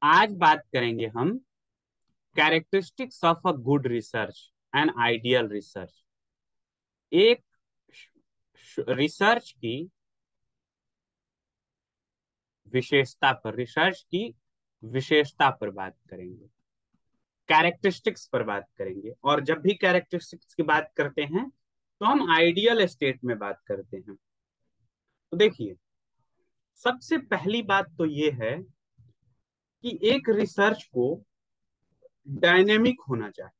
आज बात करेंगे हम characteristics of a good research and ideal research. एक रिसर्च की विशेषता पर बात करेंगे, कैरेक्टरिस्टिक्स पर बात करेंगे। और जब भी कैरेक्टरिस्टिक्स की बात करते हैं तो हम आइडियल स्टेट में बात करते हैं। तो देखिए, सबसे पहली बात तो ये है कि एक रिसर्च को डायनेमिक होना चाहिए।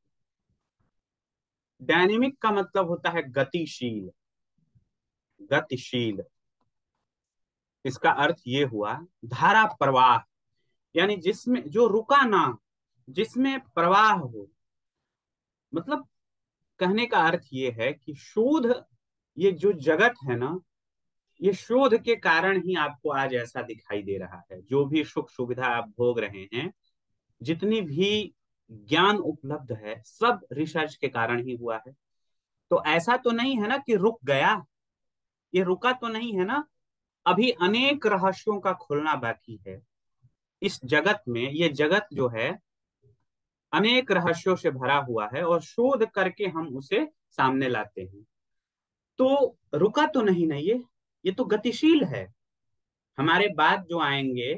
डायनेमिक का मतलब होता है गतिशील। गतिशील इसका अर्थ ये हुआ धारा प्रवाह, यानी जिसमें जो रुका ना, जिसमें प्रवाह हो। मतलब कहने का अर्थ ये है कि शोध, ये जो जगत है ना, ये शोध के कारण ही आपको आज ऐसा दिखाई दे रहा है। जो भी सुख सुविधा आप भोग रहे हैं, जितनी भी ज्ञान उपलब्ध है, सब रिसर्च के कारण ही हुआ है। तो ऐसा तो नहीं है ना कि रुक गया, ये रुका तो नहीं है ना। अभी अनेक रहस्यों का खुलना बाकी है इस जगत में। ये जगत जो है अनेक रहस्यों से भरा हुआ है और शोध करके हम उसे सामने लाते हैं। तो रुका तो नहीं ना ये तो गतिशील है। हमारे बाद जो आएंगे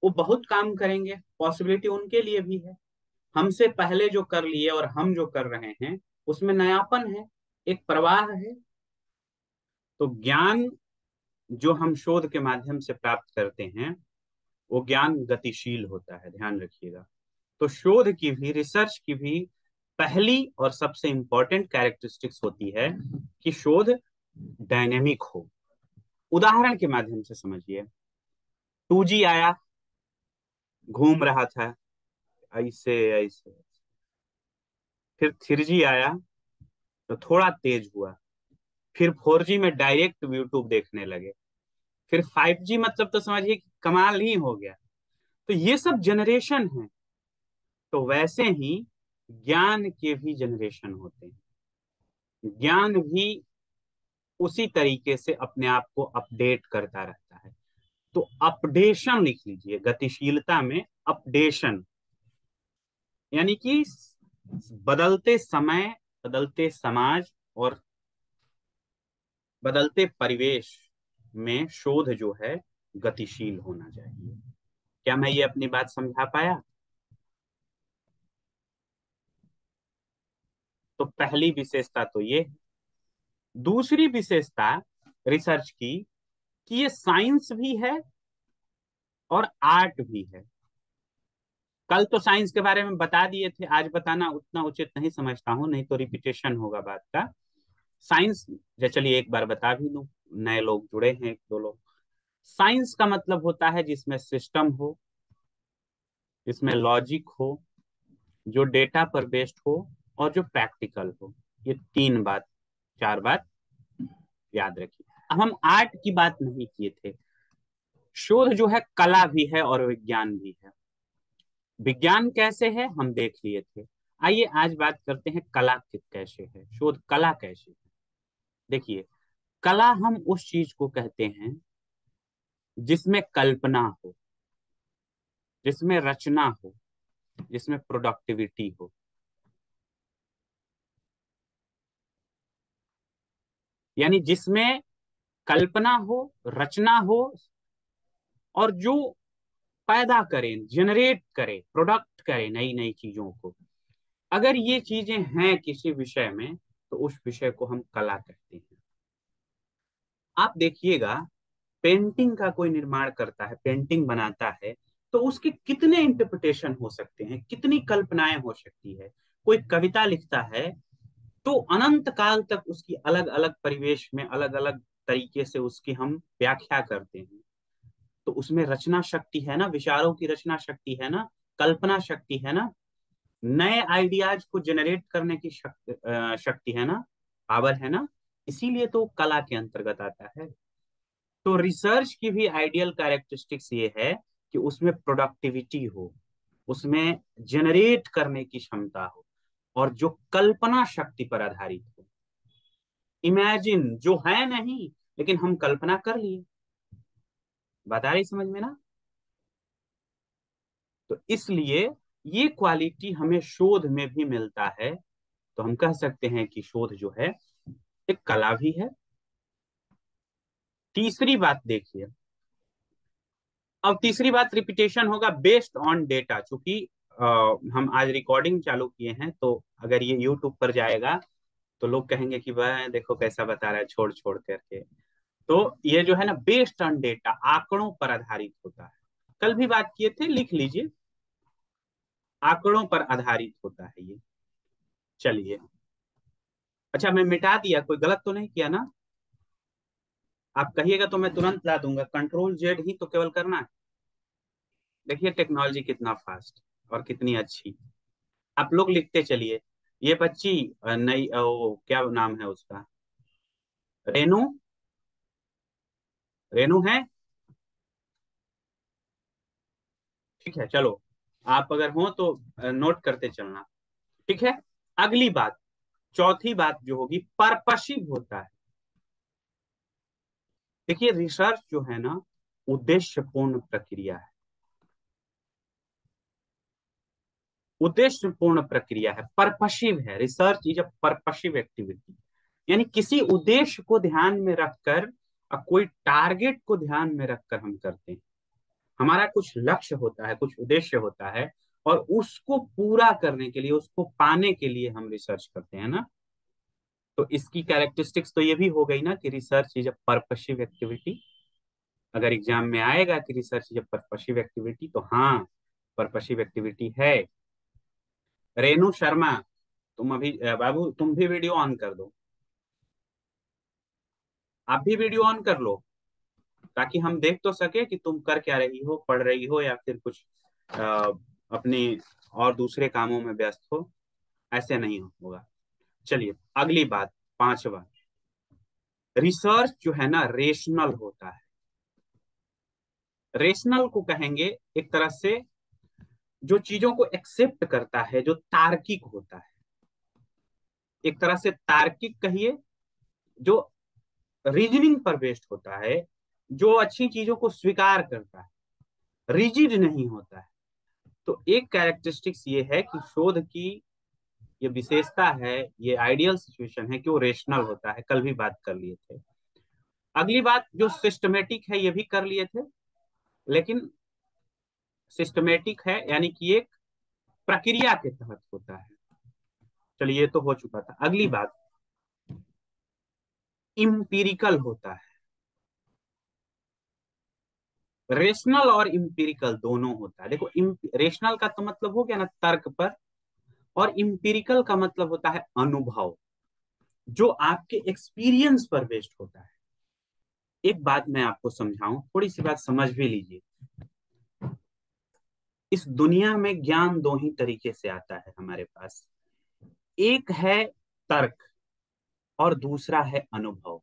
वो बहुत काम करेंगे, पॉसिबिलिटी उनके लिए भी है। हमसे पहले जो कर लिए और हम जो कर रहे हैं उसमें नयापन है, एक प्रवाह है। तो ज्ञान जो हम शोध के माध्यम से प्राप्त करते हैं वो ज्ञान गतिशील होता है, ध्यान रखिएगा। तो शोध की भी, रिसर्च की भी पहली और सबसे इंपॉर्टेंट कैरेक्टरिस्टिक्स होती है कि शोध डायनेमिक हो। उदाहरण के माध्यम से समझिए। 2G आया, घूम रहा था ऐसे ऐसे। फिर 3G आया तो थोड़ा तेज हुआ। फिर 4G में डायरेक्ट यूट्यूब देखने लगे। फिर 5G मतलब तो समझिए कि कमाल ही हो गया। तो ये सब जनरेशन है। तो वैसे ही ज्ञान के भी जनरेशन होते हैं। ज्ञान भी उसी तरीके से अपने आप को अपडेट करता रहता है। तो अपडेशन लिख लीजिए, गतिशीलता में अपडेशन, यानी कि बदलते समय, बदलते समाज और बदलते परिवेश में शोध जो है गतिशील होना चाहिए। क्या मैं ये अपनी बात समझा पाया? तो पहली विशेषता तो ये। दूसरी विशेषता रिसर्च की कि ये साइंस भी है और आर्ट भी है। कल तो साइंस के बारे में बता दिए थे, आज बताना उतना उचित नहीं समझता हूं, नहीं तो रिपीटेशन होगा बात का। साइंस, चलिए एक बार बता भी दूं, नए लोग जुड़े हैं, एक दो लोग। साइंस का मतलब होता है जिसमें सिस्टम हो, जिसमें लॉजिक हो, जो डेटा पर बेस्ड हो और जो प्रैक्टिकल हो। ये तीन बात, चार बात याद रखिए। अब हम आर्ट की बात नहीं किए थे। शोध जो है कला भी है और विज्ञान भी है। विज्ञान कैसे है हम देख लिए थे। आइए आज बात करते हैं कला कैसे है, शोध कला कैसे है। देखिए, कला हम उस चीज को कहते हैं जिसमें कल्पना हो, जिसमें रचना हो, जिसमें प्रोडक्टिविटी हो। यानी जिसमें कल्पना हो, रचना हो, और जो पैदा करें, जनरेट करे, प्रोडक्ट करे नई नई चीजों को। अगर ये चीजें हैं किसी विषय में तो उस विषय को हम कला कहते हैं। आप देखिएगा, पेंटिंग का कोई निर्माण करता है, पेंटिंग बनाता है, तो उसके कितने इंटरप्रिटेशन हो सकते हैं, कितनी कल्पनाएं हो सकती है। कोई कविता लिखता है तो अनंत काल तक उसकी अलग अलग परिवेश में अलग अलग तरीके से उसकी हम व्याख्या करते हैं। तो उसमें रचना शक्ति है ना, विचारों की रचना शक्ति है ना, कल्पना शक्ति है ना, नए आइडियाज को जनरेट करने की शक्ति है ना, पावर है ना। इसीलिए तो कला के अंतर्गत आता है। तो रिसर्च की भी आइडियल कैरेक्टरिस्टिक्स ये है कि उसमें प्रोडक्टिविटी हो, उसमें जनरेट करने की क्षमता हो, और जो कल्पना शक्ति पर आधारित हो। इमेजिन जो है नहीं, लेकिन हम कल्पना कर लिए। बात आ रही समझ में ना? तो इसलिए ये क्वालिटी हमें शोध में भी मिलता है। तो हम कह सकते हैं कि शोध जो है एक कला भी है। तीसरी बात देखिए, अब तीसरी बात रिपीटेशन होगा बेस्ड ऑन डेटा। चूंकि हम आज रिकॉर्डिंग चालू किए हैं, तो अगर ये यूट्यूब पर जाएगा तो लोग कहेंगे कि वह देखो कैसा बता रहा है छोड़ छोड़ करके। तो ये जो है ना बेस्ड ऑन डेटा, आंकड़ों पर आधारित होता है। कल भी बात किए थे, लिख लीजिए, आंकड़ों पर आधारित होता है ये। चलिए, अच्छा मैं मिटा दिया, कोई गलत तो नहीं किया ना? आप कहिएगा तो मैं तुरंत ला दूंगा, कंट्रोल Z ही तो केवल करना है। देखिए टेक्नोलॉजी कितना फास्ट और कितनी अच्छी। आप लोग लिखते चलिए। ये बच्ची नई वो क्या नाम है उसका, रेनू, रेनू है। ठीक है, चलो आप अगर हो तो नोट करते चलना। ठीक है। अगली बात, चौथी बात जो होगी, पर्पसिव होता है। देखिए रिसर्च जो है ना उद्देश्यपूर्ण प्रक्रिया है, उद्देश्यपूर्ण प्रक्रिया है, पर्पसिव है। Research is a purposive activity, यानी किसी उद्देश्य को ध्यान में रखकर और कोई टारगेट को ध्यान में रखकर हम करते हैं। हमारा कुछ लक्ष्य होता है, कुछ उद्देश्य होता है, और उसको पूरा करने के लिए, उसको पाने के लिए हम रिसर्च करते हैं ना। तो इसकी कैरेक्टरिस्टिक्स तो ये भी हो गई ना कि research is a purposive activity. अगर एग्जाम में आएगा कि research is a purposive activity, तो हाँ पर्पसिव एक्टिविटी है। रेनू शर्मा, तुम अभी बाबू तुम भी वीडियो ऑन कर दो, आप भी वीडियो ऑन कर लो, ताकि हम देख तो सके कि तुम कर क्या रही हो, पढ़ रही हो या फिर कुछ अ, अपनी और दूसरे कामों में व्यस्त हो। ऐसे नहीं होगा। चलिए अगली बात, पांचवा, रिसर्च जो है ना रेशनल होता है। रेशनल को कहेंगे एक तरह से जो चीजों को एक्सेप्ट करता है, जो तार्किक होता है। एक तरह से तार्किक कहिए, जो रीजनिंग पर बेस्ड होता है, जो अच्छी चीजों को स्वीकार करता है, रिजिड नहीं होता है। तो एक कैरेक्टरिस्टिक्स ये है कि शोध की ये विशेषता है, ये आइडियल सिचुएशन है कि वो रेशनल होता है। कल भी बात कर लिए थे। अगली बात जो सिस्टमेटिक है, ये भी कर लिए थे, लेकिन सिस्टमेटिक है यानी कि एक प्रक्रिया के तहत होता है। चलिए ये तो हो चुका था। अगली बात, इम्पीरिकल होता है। रेशनल और इम्पीरिकल दोनों होता है। देखो रेशनल का तो मतलब हो गया ना तर्क पर, और इम्पीरिकल का मतलब होता है अनुभव, जो आपके एक्सपीरियंस पर बेस्ड होता है। एक बात मैं आपको समझाऊं, थोड़ी सी बात समझ भी लीजिए। इस दुनिया में ज्ञान दो ही तरीके से आता है हमारे पास, एक है तर्क और दूसरा है अनुभव।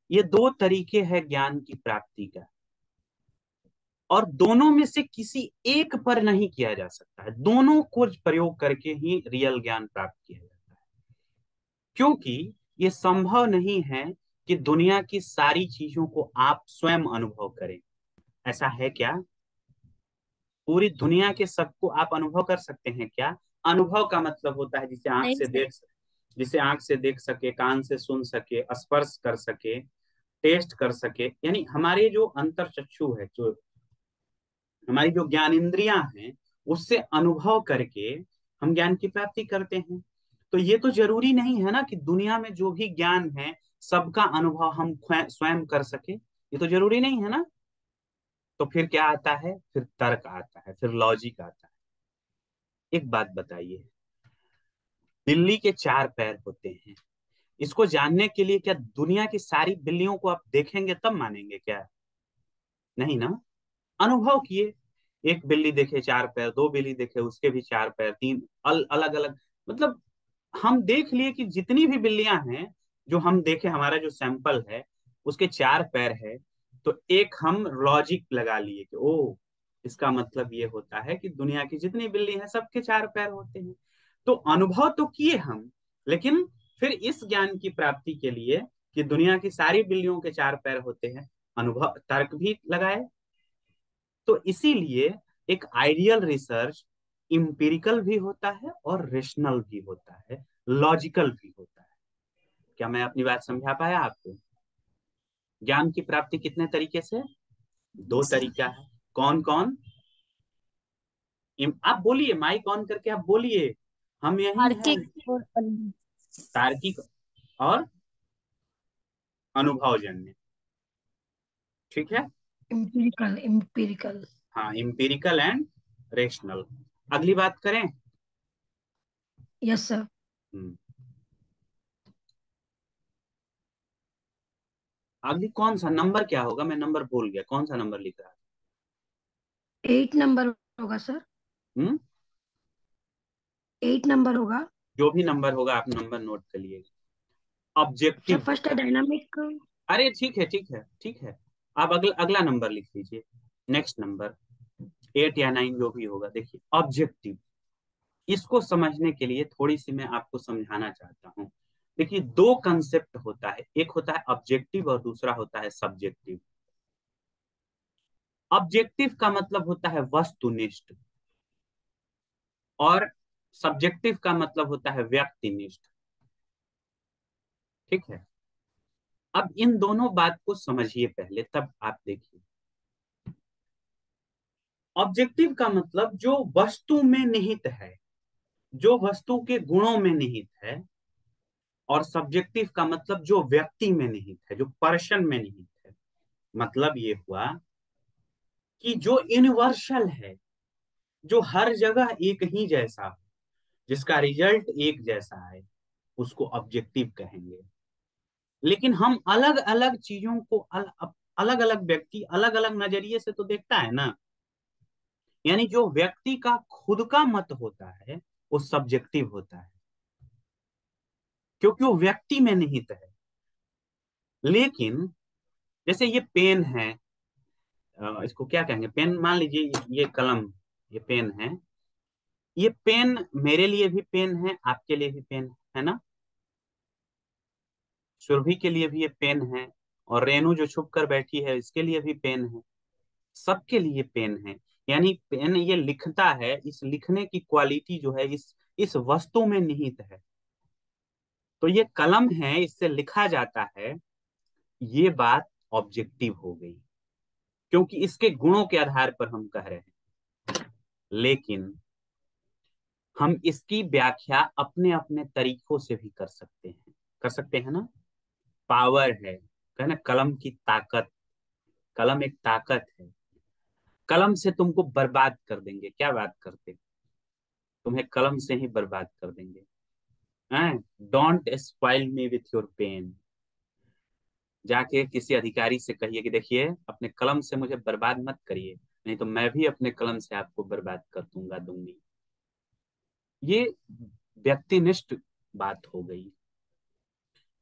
ये दो तरीके हैं ज्ञान की प्राप्ति का, और दोनों में से किसी एक पर नहीं किया जा सकता है। दोनों को प्रयोग करके ही रियल ज्ञान प्राप्त किया जाता है, क्योंकि ये संभव नहीं है कि दुनिया की सारी चीजों को आप स्वयं अनुभव करें। ऐसा है क्या? पूरी दुनिया के सबको आप अनुभव कर सकते हैं क्या? अनुभव का मतलब होता है नहीं सर। जिसे आंख से देख सके, कान से सुन सके, स्पर्श कर सके, टेस्ट कर सके। यानी हमारे जो अंतर चक्षु है, जो हमारी जो ज्ञान इंद्रियां हैं, उससे अनुभव करके हम ज्ञान की प्राप्ति करते हैं। तो ये तो जरूरी नहीं है ना कि दुनिया में जो भी ज्ञान है सबका अनुभव हम स्वयं कर सके, ये तो जरूरी नहीं है ना। तो फिर क्या आता है? फिर तर्क आता है, फिर लॉजिक आता है। एक बात बताइए, बिल्ली के चार पैर होते हैं, इसको जानने के लिए क्या दुनिया की सारी बिल्लियों को आप देखेंगे तब मानेंगे क्या? नहीं ना। अनुभव किए, एक बिल्ली देखे चार पैर, दो बिल्ली देखे उसके भी चार पैर, तीन अलग अलग, मतलब हम देख लिए कि जितनी भी बिल्लियां हैं जो हम देखे, हमारा जो सैंपल है उसके चार पैर है। तो एक हम लॉजिक लगा लिए कि ओ, इसका मतलब ये होता है कि दुनिया की जितनी बिल्ली हैं सबके चार पैर होते हैं। तो अनुभव तो किए हम, लेकिन फिर इस ज्ञान की प्राप्ति के लिए कि दुनिया की सारी बिल्लियों के चार पैर होते हैं, अनुभव तर्क भी लगाए। तो इसीलिए एक आइडियल रिसर्च इम्पिरिकल भी होता है और रेशनल भी होता है, लॉजिकल भी होता है। क्या मैं अपनी बात समझा पाया आपको? ज्ञान की प्राप्ति कितने तरीके से? दो तरीका है। कौन कौन? आप बोलिए, माइक ऑन करके आप बोलिए, हम यही हैं। तार्किक और तार्किक और अनुभवजन्य। ठीक है। Empirical empirical. हाँ, इम्पिरिकल एंड रेशनल। अगली बात करें। Yes sir. हम्म, अगली कौन सा नंबर क्या होगा? मैं नंबर भूल गया, कौन सा नंबर लिख रहा 8 नंबर होगा सर। था? 8 नंबर होगा। जो भी नंबर होगा आप नंबर नोट कर लिएगा। सर ऑब्जेक्टिव फर्स्ट होता है है। डायनामिक। अरे ठीक है, ठीक है, ठीक है। आप अगला अगला नंबर लिख लीजिए। नेक्स्ट नंबर 8 या 9 जो भी होगा। देखिए ऑब्जेक्टिव, इसको समझने के लिए थोड़ी सी मैं आपको समझाना चाहता हूँ। देखिए दो कंसेप्ट होता है, एक होता है ऑब्जेक्टिव और दूसरा होता है सब्जेक्टिव। ऑब्जेक्टिव का मतलब होता है वस्तुनिष्ठ, और सब्जेक्टिव का मतलब होता है व्यक्तिनिष्ठ। ठीक है। अब इन दोनों बात को समझिए पहले, तब आप देखिए। ऑब्जेक्टिव का मतलब जो वस्तु में निहित है, जो वस्तु के गुणों में निहित है। और सब्जेक्टिव का मतलब जो व्यक्ति में निहित है, जो पर्सन में निहित है। मतलब ये हुआ कि जो यूनिवर्सल है, जो हर जगह एक ही जैसा हो, जिसका रिजल्ट एक जैसा है, उसको ऑब्जेक्टिव कहेंगे। लेकिन हम अलग अलग चीजों को अलग अलग व्यक्ति अलग अलग नजरिए से तो देखता है ना। यानी जो व्यक्ति का खुद का मत होता है वो सब्जेक्टिव होता है, क्योंकि वो व्यक्ति में निहित है। लेकिन जैसे ये पेन है, इसको क्या कहेंगे, पेन मान लीजिए, ये कलम, ये पेन है। ये पेन मेरे लिए भी पेन है, आपके लिए भी पेन है ना। सुरभि के लिए भी ये पेन है, और रेनू जो छुप कर बैठी है इसके लिए भी पेन है। सबके लिए पेन है। यानी पेन ये लिखता है, इस लिखने की क्वालिटी जो है इस वस्तु में निहित है। तो ये कलम है, इससे लिखा जाता है। ये बात ऑब्जेक्टिव हो गई, क्योंकि इसके गुणों के आधार पर हम कह रहे हैं। लेकिन हम इसकी व्याख्या अपने अपने तरीकों से भी कर सकते हैं। कर सकते हैं ना। पावर है, कहना कलम की ताकत। कलम एक ताकत है। कलम से तुमको बर्बाद कर देंगे, क्या बात करते, तुम्हें कलम से ही बर्बाद कर देंगे। हैं, don't spoil me with your pain. जाके किसी अधिकारी से कहिए कि देखिए अपने कलम से मुझे बर्बाद मत करिए, नहीं तो मैं भी अपने कलम से आपको बर्बाद कर दूंगा, दूंगी। ये व्यक्तिनिष्ठ बात हो गई।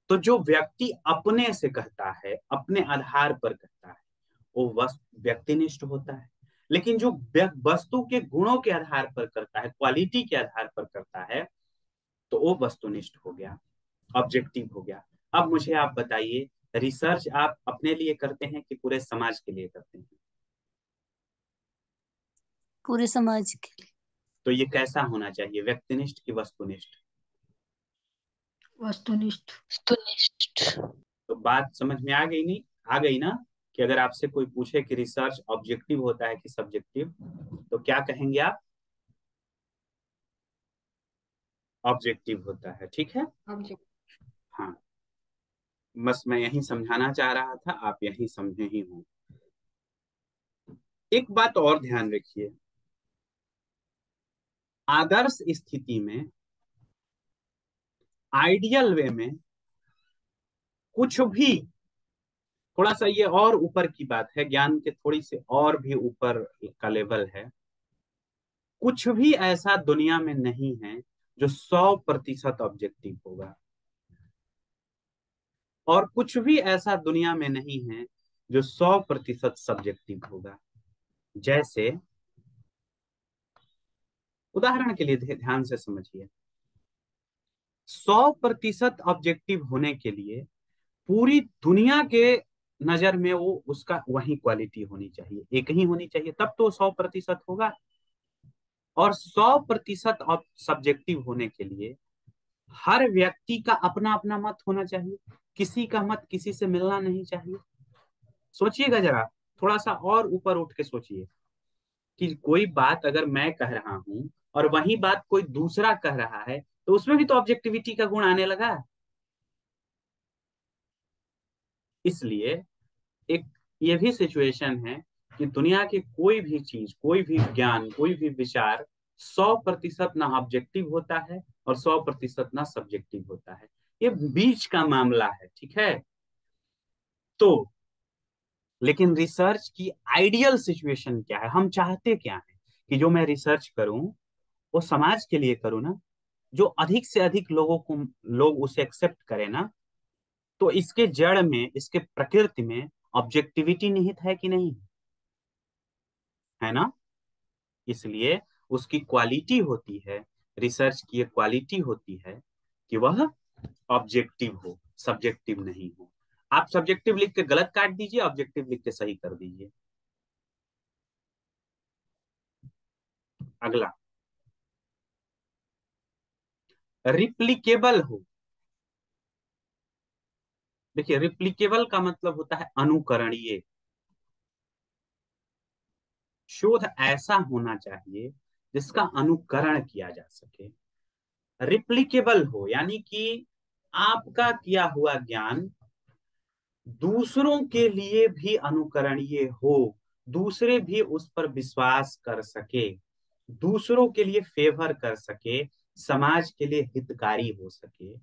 तो जो व्यक्ति अपने से कहता है, अपने आधार पर कहता है, वो व्यक्तिनिष्ठ होता है। लेकिन जो वस्तु के गुणों के आधार पर करता है, क्वालिटी के आधार पर करता है, तो वो वस्तुनिष्ठ हो गया, ऑब्जेक्टिव हो गया। अब मुझे आप बताइए, रिसर्च आप अपने लिए करते हैं कि पूरे समाज के लिए करते हैं? पूरे समाज के लिए। तो ये कैसा होना चाहिए, व्यक्तिनिष्ठ की वस्तुनिष्ठ? वस्तुनिष्ठ। वस्तुनिष्ठ। तो बात समझ में आ गई नहीं? आ गई ना? कि अगर आपसे कोई पूछे कि रिसर्च ऑब्जेक्टिव होता है कि सब्जेक्टिव, तो क्या कहेंगे आप? ऑब्जेक्टिव होता है। ठीक है। हाँ, बस मैं यही समझाना चाह रहा था, आप यही समझे ही हो। एक बात और ध्यान रखिए, आदर्श स्थिति में, आइडियल वे में, कुछ भी, थोड़ा सा ये और ऊपर की बात है, ज्ञान के थोड़ी से और भी ऊपर का लेवल है। कुछ भी ऐसा दुनिया में नहीं है जो 100% ऑब्जेक्टिव होगा, और कुछ भी ऐसा दुनिया में नहीं है जो 100% सब्जेक्टिव होगा। जैसे उदाहरण के लिए ध्यान से समझिए, 100% ऑब्जेक्टिव होने के लिए पूरी दुनिया के नजर में वो उसका वही क्वालिटी होनी चाहिए, एक ही होनी चाहिए, तब तो 100% होगा। और 100% सब्जेक्टिव होने के लिए हर व्यक्ति का अपना अपना मत होना चाहिए, किसी का मत किसी से मिलना नहीं चाहिए। सोचिएगा जरा, थोड़ा सा और ऊपर उठ के सोचिए कि कोई बात अगर मैं कह रहा हूं और वही बात कोई दूसरा कह रहा है, तो उसमें भी तो ऑब्जेक्टिविटी का गुण आने लगा। इसलिए एक ये भी सिचुएशन है कि दुनिया की कोई भी चीज, कोई भी ज्ञान, कोई भी विचार 100% ना ऑब्जेक्टिव होता है और 100% ना सब्जेक्टिव होता है। ये बीच का मामला है, ठीक है। तो लेकिन रिसर्च की आइडियल सिचुएशन क्या है, हम चाहते क्या है कि जो मैं रिसर्च करूं वो समाज के लिए करूं ना, जो अधिक से अधिक लोगों को, लोग उसे एक्सेप्ट करें ना। तो इसके जड़ में, इसके प्रकृति में ऑब्जेक्टिविटी निहित है कि नहीं, है ना। इसलिए उसकी क्वालिटी होती है, रिसर्च की एक क्वालिटी होती है कि वह ऑब्जेक्टिव हो, सब्जेक्टिव नहीं हो। आप सब्जेक्टिव लिख के गलत काट दीजिए, ऑब्जेक्टिव लिख के सही कर दीजिए। अगला, रिप्लिकेबल हो। देखिए, रिप्लिकेबल का मतलब होता है अनुकरणीय। शोध ऐसा होना चाहिए जिसका अनुकरण किया जा सके। रिप्लिकेबल हो यानी कि आपका किया हुआ ज्ञान दूसरों के लिए भी अनुकरणीय हो, दूसरे भी उस पर विश्वास कर सके, दूसरों के लिए फेवर कर सके, समाज के लिए हितकारी हो सके।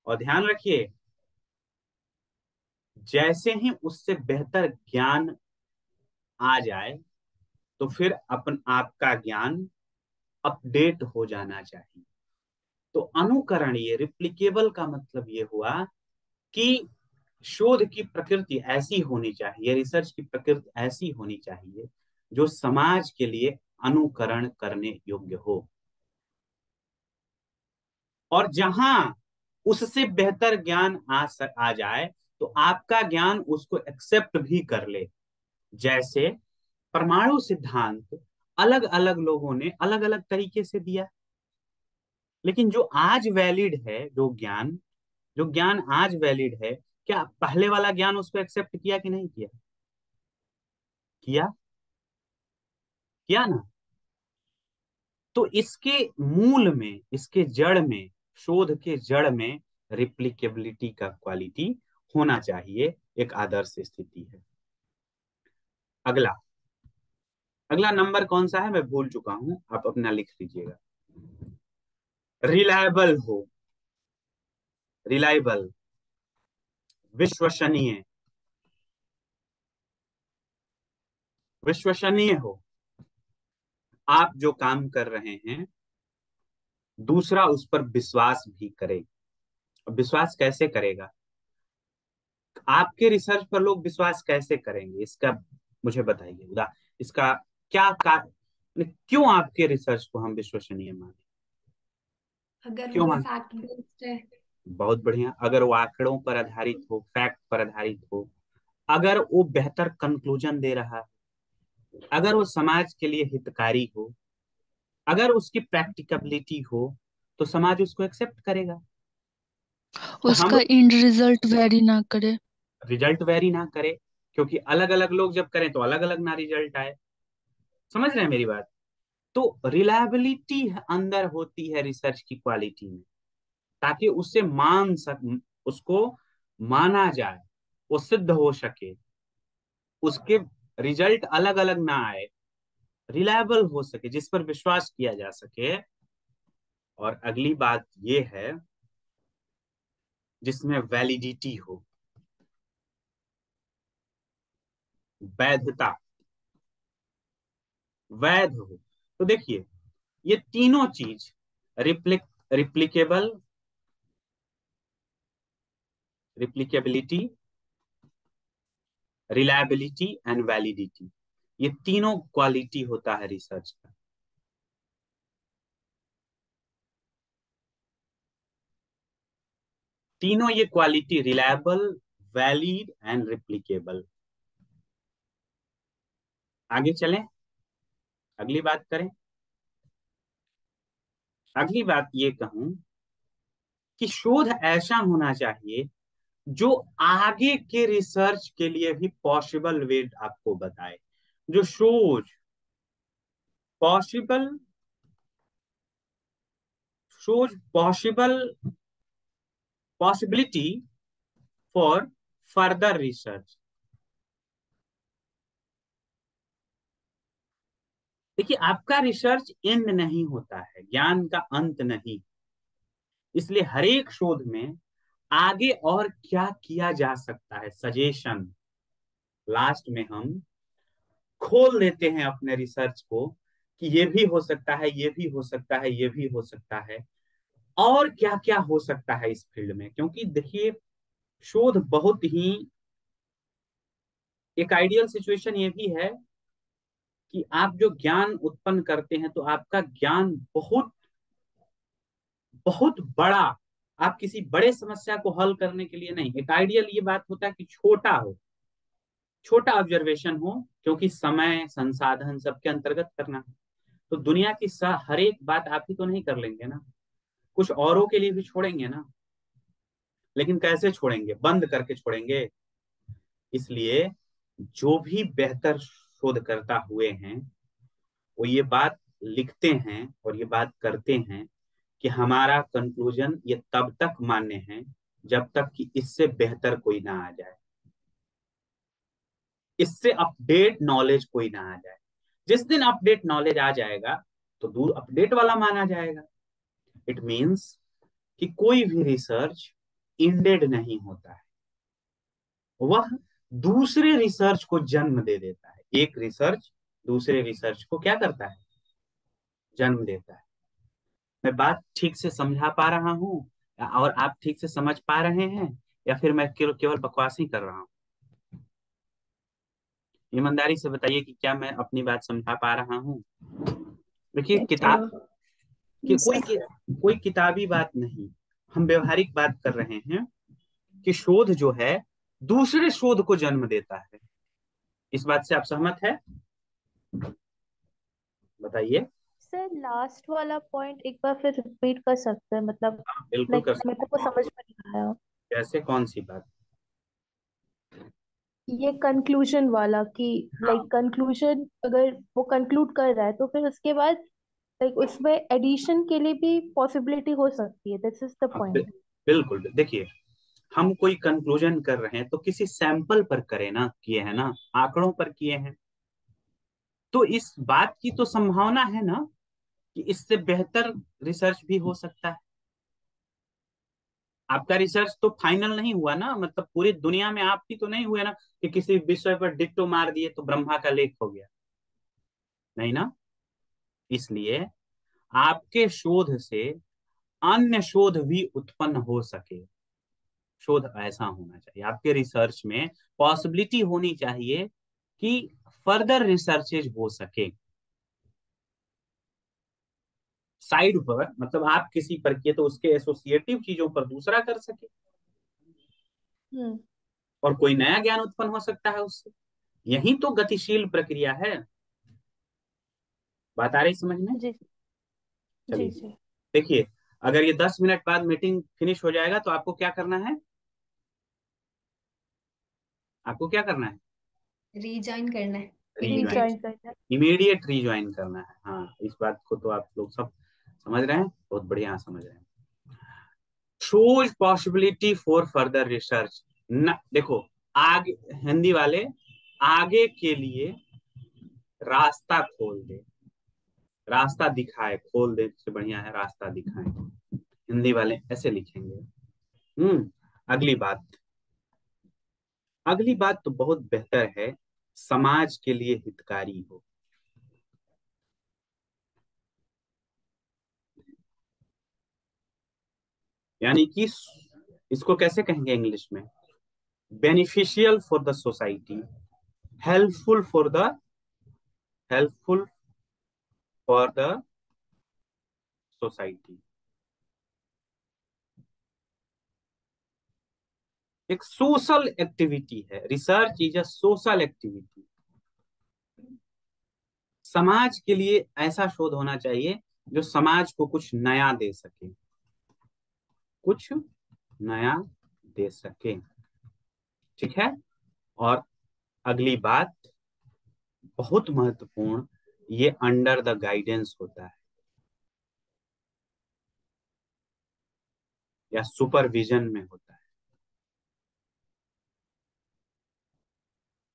और ध्यान रखिए, जैसे ही उससे बेहतर ज्ञान आ जाए तो फिर अपन आपका ज्ञान अपडेट हो जाना चाहिए। तो अनुकरणीय, रिप्लिकेबल का मतलब ये हुआ कि शोध की प्रकृति ऐसी होनी चाहिए, रिसर्च की प्रकृति ऐसी होनी चाहिए जो समाज के लिए अनुकरण करने योग्य हो। और जहां उससे बेहतर ज्ञान आ जाए तो आपका ज्ञान उसको एक्सेप्ट भी कर ले। जैसे परमाणु सिद्धांत अलग अलग लोगों ने अलग अलग तरीके से दिया, लेकिन जो आज वैलिड है, जो ज्ञान आज वैलिड है, क्या पहले वाला ज्ञान उसको एक्सेप्ट किया कि नहीं किया? किया, किया ना। तो इसके मूल में, इसके जड़ में, शोध के जड़ में रिप्लिकेबिलिटी का क्वालिटी होना चाहिए, एक आदर्श स्थिति है। अगला, अगला नंबर कौन सा है मैं भूल चुका हूं, आप अपना लिख लीजिएगा। रिलायबल हो, रिलायबल, विश्वसनीय, विश्वसनीय हो। आप जो काम कर रहे हैं दूसरा उस पर विश्वास भी करे। विश्वास कैसे करेगा, आपके रिसर्च पर लोग विश्वास कैसे करेंगे, इसका मुझे बताइए। इसका क्या क्यों आपके रिसर्च को हम विश्वसनीय माने, अगर क्यों वो मान? फैक्ट बेस्ड है। बहुत बढ़िया, अगर वो आंकड़ों पर आधारित हो, फैक्ट पर आधारित हो, अगर वो बेहतर कंक्लूजन दे रहा है, अगर वो समाज के लिए हितकारी हो, अगर उसकी प्रैक्टिकबिलिटी हो, तो समाज उसको एक्सेप्ट करेगा। तो हम उसका एंड रिजल्ट वेरी ना करे। रिजल्ट वेरी ना करे, क्योंकि अलग अलग लोग जब करें तो अलग अलग ना रिजल्ट आए। समझ रहे हैं मेरी बात? तो रिलायबिलिटी अंदर होती है रिसर्च की क्वालिटी में, ताकि उसे उसको माना जाए, वो सिद्ध हो सके, उसके रिजल्ट अलग अलग ना आए, रिलायबल हो सके, जिस पर विश्वास किया जा सके। और अगली बात ये है जिसमें वैलिडिटी हो, वैधता, वैध हो। तो देखिए, ये तीनों चीज, रिप्लिकेबल, रिप्लिकेबिलिटी, रिलायबिलिटी एंड वैलिडिटी, ये तीनों क्वालिटी होता है रिसर्च का। तीनों ये क्वालिटी, रिलायबल, वैलिड एंड रिप्लिकेबल। आगे चलें, अगली बात करें। अगली बात ये कहूं कि शोध ऐसा होना चाहिए जो आगे के रिसर्च के लिए भी पॉसिबल वे आपको बताए, जो shows possible shows possible possibility for further research. देखिए, आपका रिसर्च एंड नहीं होता है, ज्ञान का अंत नहीं। इसलिए हर एक शोध में आगे और क्या किया जा सकता है, सजेशन लास्ट में हम खोल देते हैं अपने रिसर्च को कि ये भी हो सकता है, ये भी हो सकता है, ये भी हो सकता है, और क्या क्या हो सकता है इस फील्ड में। क्योंकि देखिए, शोध बहुत ही एक आइडियल सिचुएशन ये भी है कि आप जो ज्ञान उत्पन्न करते हैं तो आपका ज्ञान बहुत बहुत बड़ा, आप किसी बड़े समस्या को हल करने के लिए नहीं, एक आइडियल ये बात होता है कि छोटा हो, छोटा ऑब्जर्वेशन हो, क्योंकि समय संसाधन सबके अंतर्गत करना है। तो दुनिया की हर एक बात आप ही तो नहीं कर लेंगे ना, कुछ औरों के लिए भी छोड़ेंगे ना। लेकिन कैसे छोड़ेंगे? बंद करके छोड़ेंगे। इसलिए जो भी बेहतर शोधकर्ता हुए हैं वो ये बात लिखते हैं और ये बात करते हैं कि हमारा कंक्लूजन ये तब तक मान्य है जब तक कि इससे बेहतर कोई ना आ जाए, इससे अपडेट नॉलेज कोई ना आ जाए। जिस दिन अपडेट नॉलेज आ जाएगा तो दूर अपडेट वाला माना जाएगा। इट मीन्स कि कोई भी रिसर्च इंडेड नहीं होता है, वह दूसरे रिसर्च को जन्म दे देता है। एक रिसर्च दूसरे रिसर्च को क्या करता है? जन्म देता है। मैं बात ठीक से समझा पा रहा हूँ और आप ठीक से समझ पा रहे हैं, या फिर मैं केवल बकवास ही कर रहा हूँ? ईमानदारी से बताइए कि क्या मैं अपनी बात समझा पा रहा हूँ? देखिए, किताब कि कोई किताबी बात नहीं, हम व्यवहारिक बात कर रहे हैं कि शोध जो है दूसरे शोध को जन्म देता है। इस बात से आप सहमत है? बताइए। सर लास्ट वाला पॉइंट एक बार फिर रिपीट कर सकते हैं, मतलब हाँ, बिल्कुल लाइक कर मेरे सकते को हैं। समझ में नहीं आया। जैसे कौन सी बात? ये कंक्लूजन वाला कि हाँ, लाइक कंक्लूजन अगर वो कंक्लूड कर रहा है तो फिर उसके बाद लाइक उसमें एडिशन के लिए भी पॉसिबिलिटी हो सकती है, दिस इज द हाँ, पॉइंट। बिल्कुल। देखिए, हम कोई कंक्लूजन कर रहे हैं तो किसी सैंपल पर करे ना, किए हैं ना, आंकड़ों पर किए हैं। तो इस बात की तो संभावना है ना कि इससे बेहतर रिसर्च भी हो सकता है। आपका रिसर्च तो फाइनल नहीं हुआ ना, मतलब पूरी दुनिया में आप ही तो नहीं हुए ना कि किसी विषय पर डिट्टो मार दिए तो ब्रह्मा का लेख हो गया, नहीं ना। इसलिए आपके शोध से अन्य शोध भी उत्पन्न हो सके, शोध ऐसा होना चाहिए, आपके रिसर्च में पॉसिबिलिटी होनी चाहिए कि फर्दर रिसर्चेज हो सके साइड पर। मतलब आप किसी पर किए तो उसके एसोसिएटिव चीजों पर दूसरा कर सके, हम्म। और कोई नया ज्ञान उत्पन्न हो सकता है उससे। यही तो गतिशील प्रक्रिया है। बात आ रही समझ में? जी जी चलिए, जी। देखिए, अगर ये 10 मिनट बाद मीटिंग फिनिश हो जाएगा तो आपको क्या करना है? आपको क्या करना है? रीजॉइन करना है रीज्वाइन, इमीडिएट। रीजॉइन करना है। इमीडिएट रीज्वाइन करना है। हाँ, इस बात को तो आप लोग सब समझ रहे हैं, बहुत बढ़िया समझ रहे हैं। Shows possibility for further research न, देखो, आगे हिंदी वाले आगे के लिए रास्ता खोल दे, रास्ता दिखाए, खोल दे से बढ़िया है रास्ता दिखाए। हिंदी वाले ऐसे लिखेंगे। अगली बात, अगली बात तो बहुत बेहतर है, समाज के लिए हितकारी हो। यानी कि इसको कैसे कहेंगे इंग्लिश में? Beneficial for the society, helpful for the helpful for the society. एक सोशल एक्टिविटी है। Research is a social activity. समाज के लिए ऐसा शोध होना चाहिए जो समाज को कुछ नया दे सके, कुछ नया दे सके। ठीक है। और अगली बात बहुत महत्वपूर्ण, ये अंडर द गाइडेंस होता है या सुपरविजन में होता है।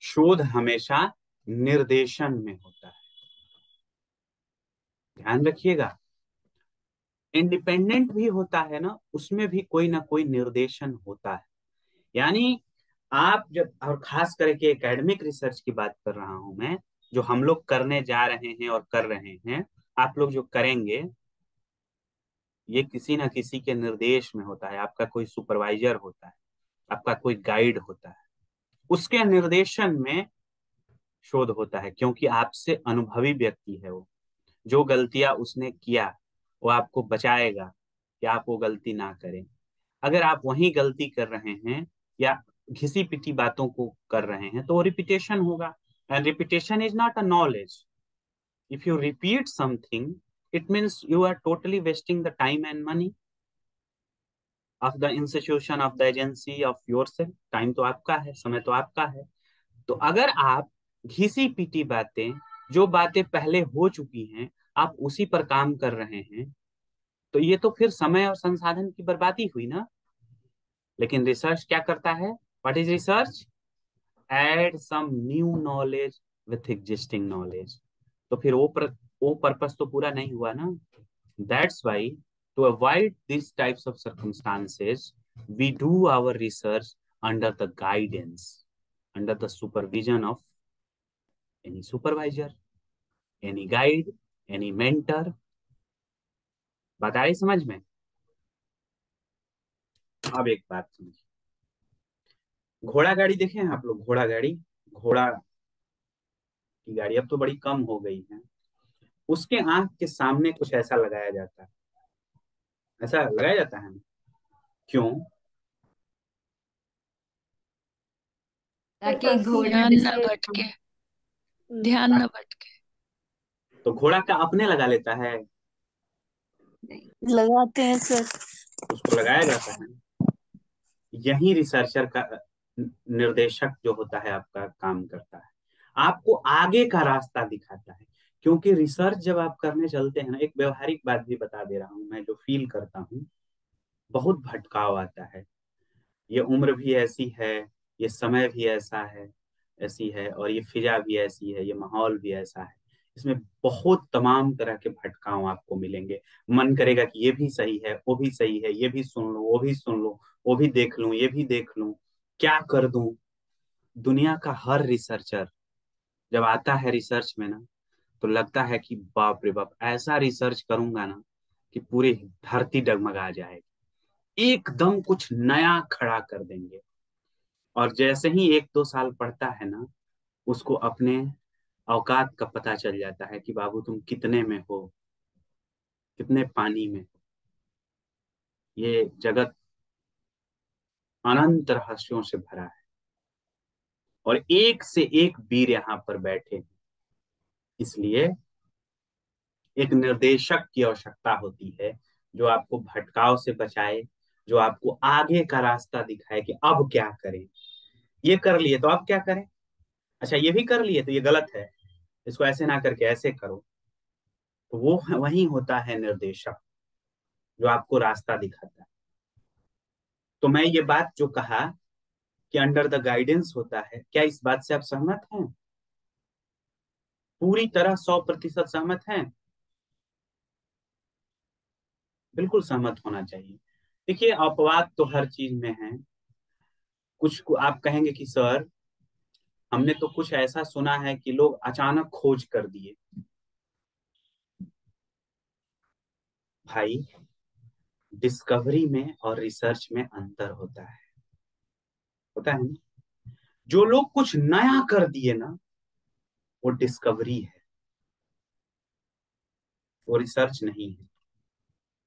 शोध हमेशा निर्देशन में होता है, ध्यान रखिएगा। इंडिपेंडेंट भी होता है ना, उसमें भी कोई ना कोई निर्देशन होता है। यानी आप जब, और खास करके एकेडमिक रिसर्च की बात कर रहा हूं मैं, जो हम लोग करने जा रहे हैं और कर रहे हैं, आप लोग जो करेंगे, ये किसी ना किसी के निर्देश में होता है। आपका कोई सुपरवाइजर होता है, आपका कोई गाइड होता है, उसके निर्देशन में शोध होता है, क्योंकि आपसे अनुभवी व्यक्ति है वो। जो गलतियां उसने किया वो आपको बचाएगा कि आप वो गलती ना करें। अगर आप वही गलती कर रहे हैं या घिसी पिटी बातों को कर रहे हैं तो वो रिपीटेशन होगा। And repetition is not a knowledge. If you repeat something, it means you are totally wasting the time and money of the institution, of the agency, of yourself. Time तो आपका है, समय तो आपका है। तो अगर आप घिसी पिटी बातें, जो बातें पहले हो चुकी हैं, आप उसी पर काम कर रहे हैं, तो ये तो फिर समय और संसाधन की बर्बादी हुई ना। लेकिन रिसर्च क्या करता है? What is research? Add some new knowledge with existing knowledge. तो फिर वो पर्पस तो पूरा नहीं हुआ ना। That's why, to avoid this types of circumstances, we do our research under the guidance, under the supervision of any supervisor, any guide, any mentor. बात आई समझ में? अब एक बात समझिए, घोड़ा गाड़ी देखे हैं आप लोग? घोड़ा गाड़ी, घोड़ा की गाड़ी अब तो बड़ी कम हो गई है। उसके आंख के सामने कुछ ऐसा लगाया जाता है, ऐसा लगाया जाता है। क्यों? ताकि घोड़ा ध्यान न डिस्टर्ब। भटके, ध्यान न भटके। तो घोड़ा का अपने लगा लेता है, नहीं। लगाते हैं सर। उसको लगाया जाता है। यही रिसर्चर का, निर्देशक जो होता है आपका, काम करता है, आपको आगे का रास्ता दिखाता है। क्योंकि रिसर्च जब आप करने चलते हैं ना, एक व्यवहारिक बात भी बता दे रहा हूं मैं, जो फील करता हूँ, बहुत भटकाव आता है। ये उम्र भी ऐसी है, ये समय भी ऐसा है, ऐसी है, और ये फिजा भी ऐसी है, ये माहौल भी ऐसा है। इसमें बहुत तमाम तरह के भटकाव आपको मिलेंगे। मन करेगा कि ये भी सही है, वो भी सही है, ये भी सुन लो, वो भी सुन लो, वो भी देख लूं, ये भी देख लूं, क्या कर दूं। दुनिया का हर रिसर्चर जब आता है रिसर्च में ना, तो लगता है कि बाप रे बाप, ऐसा रिसर्च करूंगा ना कि पूरी धरती डगमगा जाएगी, एकदम कुछ नया खड़ा कर देंगे। और जैसे ही 1-2 साल पढ़ता है ना, उसको अपने औकात का पता चल जाता है कि बाबू तुम कितने में हो, कितने पानी में हो। ये जगत अनंत रहस्यों से भरा है, और एक से एक वीर यहाँ पर बैठे हैं। इसलिए एक निर्देशक की आवश्यकता होती है, जो आपको भटकाव से बचाए, जो आपको आगे का रास्ता दिखाए कि अब क्या करें। ये कर लिए तो अब क्या करें? अच्छा, ये भी कर लिए तो ये गलत है, इसको ऐसे ना करके ऐसे करो। तो वो वही होता है निर्देशक, जो आपको रास्ता दिखाता है। तो मैं ये बात जो कहा कि अंडर द गाइडेंस होता है, क्या इस बात से आप सहमत हैं? पूरी तरह 100% सहमत हैं? बिल्कुल सहमत होना चाहिए। देखिए, अपवाद तो हर चीज में है। कुछ को आप कहेंगे कि सर, हमने तो कुछ ऐसा सुना है कि लोग अचानक खोज कर दिए। भाई, डिस्कवरी में और रिसर्च में अंतर होता है, होता है ना? जो लोग कुछ नया कर दिए ना, वो डिस्कवरी है, वो रिसर्च नहीं है।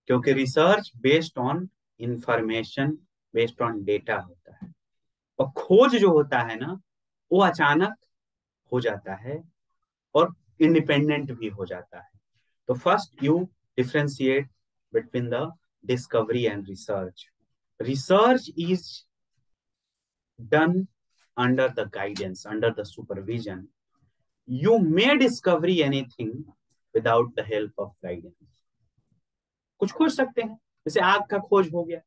क्योंकि research based on information, based on data होता है। और खोज जो होता है ना, वो अचानक हो जाता है और इंडिपेंडेंट भी हो जाता है। तो first you differentiate between the discovery and research. Research is done under the guidance, under the supervision. You may discover anything without the help of guidance. कुछ खोज सकते हैं, जैसे आग का खोज हो गया,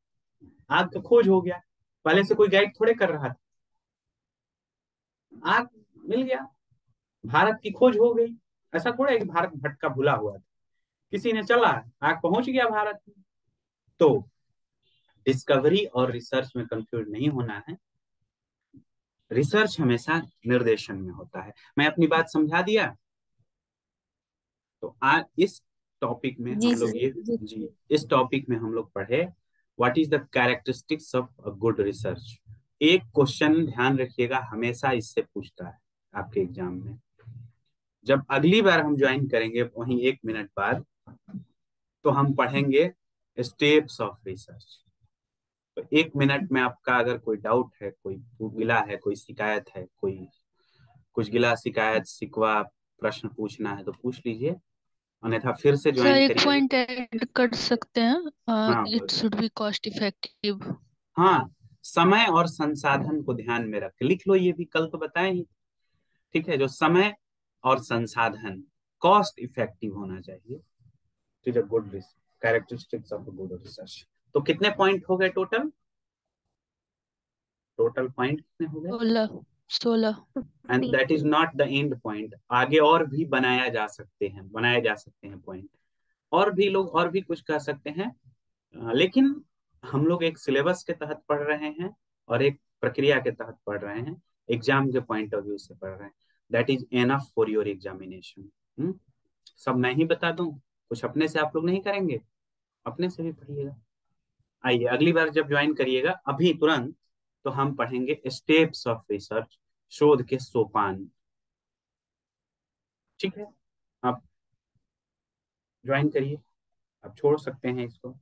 आग का खोज हो गया, पहले से कोई गाइड थोड़े कर रहा था, आग मिल गया, भारत की खोज हो गई। ऐसा थोड़ा है कि भारत भटका भुला हुआ था, किसी ने चला, आग पहुंच गया भारत में। तो डिस्कवरी और रिसर्च में कंफ्यूज नहीं होना है। रिसर्च हमेशा निर्देशन में होता है। मैं अपनी बात समझा दिया। तो आज इस टॉपिक में जी हम लोग ये सर। जी इस टॉपिक में हम लोग पढ़े what is the characteristics of a good research. एक क्वेश्चन ध्यान रखिएगा, हमेशा इससे पूछता है आपके एग्जाम में। जब अगली बार हम ज्वाइन करेंगे वहीं 1 मिनट बाद, तो हम पढ़ेंगे स्टेप्स ऑफ रिसर्च। तो 1 मिनट में आपका अगर कोई डाउट है, कोई गिला है, कोई शिकायत है, कोई कुछ गिला शिकायत शिकवा प्रश्न पूछना है तो पूछ लीजिए, अन्यथा फिर से सर ज्वाइन एक करिएगा। पॉइंट ऐड कर सकते हैं, हाँ it should be cost effective. हाँ, समय और संसाधन को ध्यान में रख के लिख लो, ये भी कल तो बताए ही। ठीक है, जो समय और संसाधन कॉस्ट इफेक्टिव होना चाहिए। Is a good characteristics of good research. तो कितने पॉइंट हो गए टोटल? टोटल पॉइंट कितने हो गए? 16 and that is not the end point. आगे और भी बनाया जा सकते हैं, बनाए जा सकते हैं पॉइंट, और भी लोग और भी कुछ कर सकते हैं। लेकिन हम लोग एक सिलेबस के तहत पढ़ रहे हैं और एक प्रक्रिया के तहत पढ़ रहे हैं, एग्जाम के पॉइंट ऑफ व्यू से पढ़ रहे हैं। That is enough for your examination. सब मैं ही बता दूं, कुछ अपने से आप लोग नहीं करेंगे, अपने से भी पढ़िएगा। आइए अगली बार जब ज्वाइन करिएगा अभी तुरंत, तो हम पढ़ेंगे स्टेप्स ऑफ रिसर्च, शोध के सोपान। ठीक है, आप ज्वाइन करिए, आप छोड़ सकते हैं इसको।